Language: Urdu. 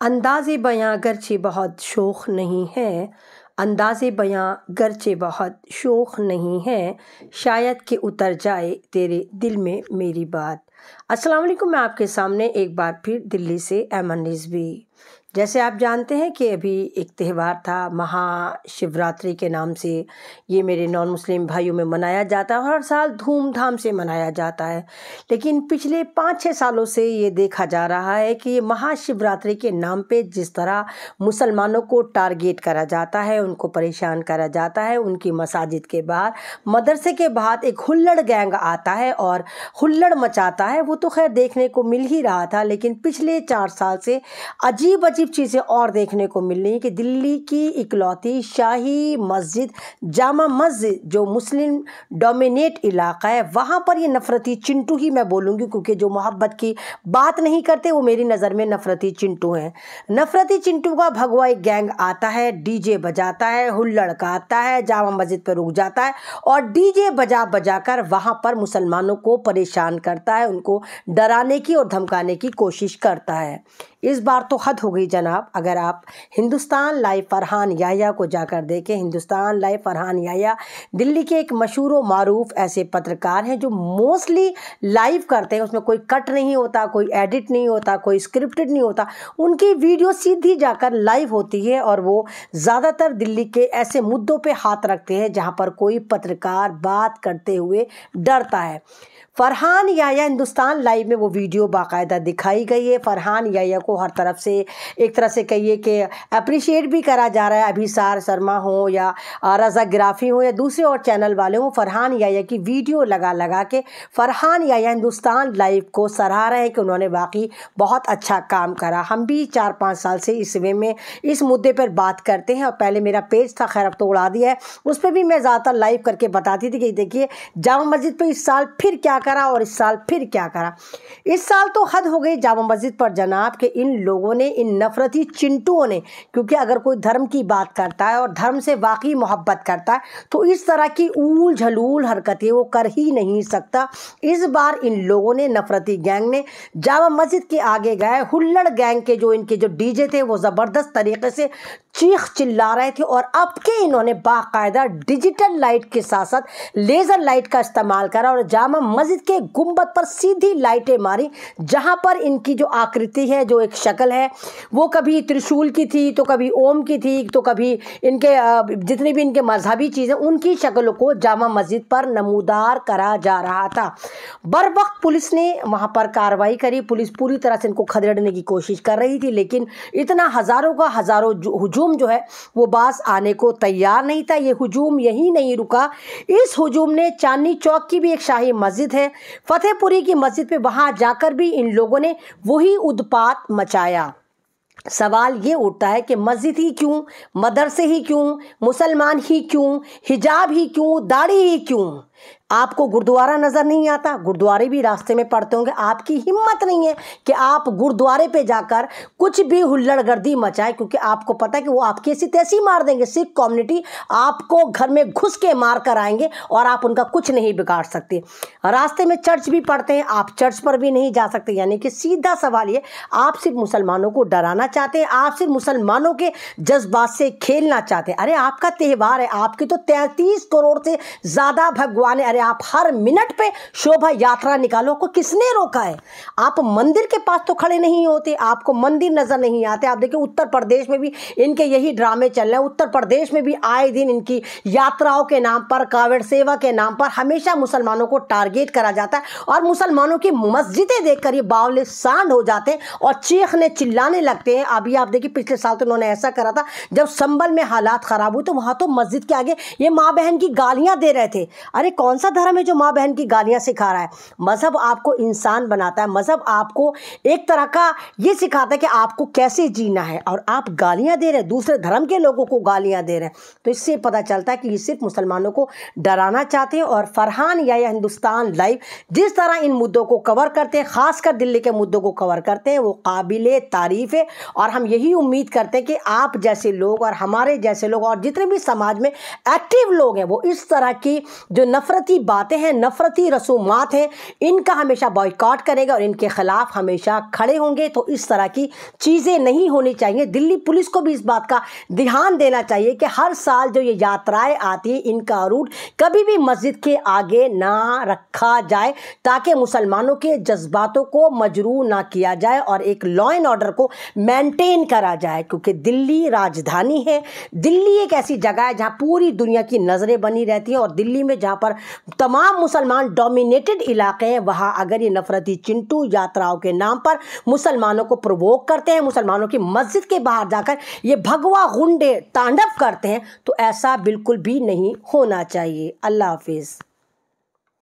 انداز بیاں گرچہ بہت شوخ نہیں ہے، انداز بیاں گرچہ بہت شوخ نہیں ہے، شاید کہ اتر جائے تیرے دل میں میری بات۔ السلام علیکم، میں آپ کے سامنے ایک بار پھر دلی سے ایمن رضوی۔ جیسے آپ جانتے ہیں کہ ابھی ایک تہوار تھا مہا شیوراتری کے نام سے، یہ میرے نان مسلم بھائیوں میں منایا جاتا ہے، ہر سال دھوم دھام سے منایا جاتا ہے، لیکن پچھلے 5-6 سالوں سے یہ دیکھا جا رہا ہے کہ یہ مہا شیوراتری کے نام پہ جس طرح مسلمانوں کو ٹارگیٹ کرا جاتا ہے، ان کو پریشان کرا جاتا ہے، ان کی مساجد کے باہر، مدرسے کے بعد ایک ہلڑ گینگ آتا ہے اور ہلڑ مچاتا ہے، وہ تو خیر دیکھنے کو مل ہی رہا تھا، لیکن پچھلے 4 سال سے عجیب چیزیں اور دیکھنے کو مل رہی ہیں کہ دلی کی اکلوتی شاہی مسجد جامع مسجد جو مسلم ڈومینیٹ علاقہ ہے، وہاں پر یہ نفرتی چنٹو ہی میں بولوں گی، کیونکہ جو محبت کی بات نہیں کرتے وہ میری نظر میں نفرتی چنٹو ہیں۔ نفرتی چنٹو کا بھگوا ایک گینگ آتا ہے، ڈی جے بجاتا ہے، ہلڑ گاتا ہے، جامع مسجد پہ رک جاتا ہے اور ڈی جے بجا بجا کر وہاں پر مسلمانوں کو پریشان کرتا ہے، ان کو ڈرانے کی اور دھمکانے کی کوشش کرتا ہے۔ اس بار تو حد ہو گئی جناب۔ اگر آپ ہندوستان لائیو فرحان یحییٰ کو جا کر دیکھیں، ہندوستان لائیو فرحان یحییٰ دلی کے ایک مشہور و معروف ایسے پترکار ہیں جو موسٹلی لائیو کرتے ہیں، اس میں کوئی کٹ نہیں ہوتا، کوئی ایڈٹ نہیں ہوتا، کوئی اسکرپٹڈ نہیں ہوتا، ان کی ویڈیو سیدھی جا کر لائیو ہوتی ہے اور وہ زیادہ تر دلی کے ایسے مدعوں پہ ہاتھ رکھتے ہیں جہاں پر کوئی پترکار بات کرتے ہوئے ڈرتا ہے۔ فرحان یحییٰ ہندوستان لائیو میں وہ ویڈیو باقاعدہ دکھائی گئی ہے۔ فرحان یحییٰ کو ہر طرف سے ایک طرح سے کہیے کہ اپریشیٹ بھی کرا جا رہا ہے، ابھیسار شرما ہوں یا رضا گرافی ہوں یا دوسرے اور چینل والے ہوں، فرحان یحییٰ کی ویڈیو لگا کے فرحان یحییٰ ہندوستان لائیو کو سراہ رہے ہیں کہ انہوں نے واقعی بہت اچھا کام کرا۔ ہم بھی 4-5 سال سے اس وے میں اس مدعے پر بات کرتے ہیں، اور پہلے میرا پیج تھا، خیر اب تو اڑا دیا ہے، اس پہ بھی میں زیادہ تر لائیو کر کے بتاتی تھی کہ دیکھیے جامع مسجد پہ اس سال پھر کیا کرا اور اس سال پھر کیا کرا۔ اس سال تو حد ہو گئی جامع مسجد پر جناب کہ ان لوگوں نے، ان نفرتی چنٹوؤں نے، کیونکہ اگر کوئی دھرم کی بات کرتا ہے اور دھرم سے واقعی محبت کرتا ہے تو اس طرح کی اول جھلول حرکتیں وہ کر ہی نہیں سکتا۔ اس بار ان لوگوں نے، نفرتی گینگ نے جامع مسجد کے آگے گئے، ہلڑ گینگ کے جو ان کے جو ڈی جے تھے وہ زبردست طریقے سے چیخ چلا رہے تھے، اور اب کے انہوں نے باقاعدہ ڈیجیٹل لائٹ کے ساتھ ساتھ لیزر لائٹ کا استعمال کرا اور جامع مسجد کے گنبد پر سیدھی لائٹیں ماری، جہاں پر ان کی جو آکرتی ہے، جو ایک شکل ہے، وہ کبھی ترشول کی تھی تو کبھی اوم کی تھی تو کبھی ان کے جتنی بھی ان کے مذہبی چیزیں، ان کی شکلوں کو جامع مسجد پر نمودار کرا جا رہا تھا۔ بر وقت پولیس نے وہاں پر کارروائی کری، پولیس پوری طرح سے ان کو کھدیڑنے کی کوشش کر رہی تھی، لیکن اتنا ہزاروں کا ہزاروں ہجوم جو ہے وہ باز آنے کو تیار نہیں تھا۔ یہ ہجوم یہی نہیں رکا، اس ہجوم نے چاندنی چوک کی بھی ایک شاہی مسجد ہے، فتح پوری کی مسجد پہ، وہاں جا کر بھی ان لوگوں نے وہی اتپات مچایا۔ سوال یہ اٹھتا ہے کہ مسجد ہی کیوں، مدرسے ہی کیوں، مسلمان ہی کیوں، حجاب ہی کیوں، داڑھی ہی کیوں؟ آپ کو گردوارہ نظر نہیں آتا؟ گردوارے بھی راستے میں پڑتے ہوں گے، آپ کی ہمت نہیں ہے کہ آپ گردوارے پہ جا کر کچھ بھی ہلڑ گردی مچائے، کیونکہ آپ کو پتہ ہے کہ وہ آپ کی ایسی تیسی مار دیں گے، سکھ کمیونٹی آپ کو گھر میں گھس کے مار کر آئیں گے اور آپ ان کا کچھ نہیں بگاڑ سکتے۔ راستے میں چرچ بھی پڑھتے ہیں، آپ چرچ پر بھی نہیں جا سکتے، یعنی کہ سیدھا سوال یہ، آپ صرف مسلمانوں کو ڈرانا چاہتے ہیں، آپ صرف مسلمانوں کے جذبات سے کھیلنا چاہتے ہیں۔ ارے آپ کا تہوار ہے، آپ کی تو 33 کروڑ سے زیادہ بھگوان ہے، ارے آپ ہر منٹ پہ شوبھا یاترا نکالو، کو کس نے روکا ہے؟ آپ مندر کے پاس تو کھڑے نہیں ہوتے، آپ کو مندر نظر نہیں آتے۔ آپ دیکھیں اتر پردیش میں بھی ان کے یہی ڈرامے چل رہے ہیں، اتر پردیش میں بھی آئے دن ان کی یاتراؤں کے نام پر، کاوڑ سیوا کے نام پر ہمیشہ مسلمانوں کو ٹارگیٹ کرا جاتا ہے، اور مسلمانوں کی مسجدیں دیکھ کر یہ باولے سانڈ ہو جاتے ہیں اور چیخنے چلانے لگتے ہیں۔ ابھی آپ دیکھیں پچھلے سال تو انہوں نے ایسا کرا تھا، جب سنبل میں حالات خراب ہوئے تو وہاں تو مسجد کے آگے یہ ماں بہن کی گالیاں دے رہے تھے۔ ارے کون سا دھرم ہے جو ماں بہن کی گالیاں سکھا رہا ہے؟ مذہب آپ کو انسان بناتا ہے، مذہب آپ کو ایک طرح کا یہ سکھاتا ہے کہ آپ کو کیسے جینا ہے، اور آپ گالیاں دے رہے ہیں، دوسرے دھرم کے لوگوں کو گالیاں دے رہے ہیں، تو اس سے پتہ چلتا ہے کہ یہ صرف مسلمانوں کو ڈرانا چاہتے ہیں۔ اور فرحان یحییٰ ہندوستان لائیو جس طرح ان مدعوں کو کور کرتے ہیں، خاص کر دلی کے مدعوں کو کور کرتے ہیں، وہ قابل تعریف ہے، اور ہم یہی امید کرتے ہیں کہ آپ جیسے لوگ اور ہمارے جیسے لوگ اور جتنے بھی سماج میں ایکٹیو لوگ ہیں وہ اس طرح کی جو نفرتی باتیں ہیں، نفرتی رسومات ہیں، ان کا ہمیشہ بائیکاٹ کرے گا اور ان کے خلاف ہمیشہ کھڑے ہوں گے۔ تو اس طرح کی چیزیں نہیں ہونی چاہیے۔ دلی پولیس کو بھی اس بات کا دھیان دینا چاہیے کہ ہر سال جو یہ یاترائیں آتی ہیں ان کا روٹ کبھی بھی مسجد کے آگے نہ رکھا جائے، تاکہ مسلمانوں کے جذباتوں کو مجروح نہ کیا جائے اور ایک لا اینڈ آرڈر کو مینٹین کرا جائے، کیونکہ دلی راجدھانی ہے۔ دلی ایک ایسی جگہ ہے جہاں پوری دنیا کی نظریں بنی رہتی ہیں، اور دلی میں جہاں پر تمام مسلمان ڈومینیٹڈ علاقے ہیں، وہاں اگر یہ نفرتی چنٹو یاتراؤں کے نام پر مسلمانوں کو پرووک کرتے ہیں، مسلمانوں کی مسجد کے باہر جا کر یہ بھگوا غنڈے تانڈو کرتے ہیں، تو ایسا بالکل بھی نہیں ہونا چاہیے۔ اللہ حافظ۔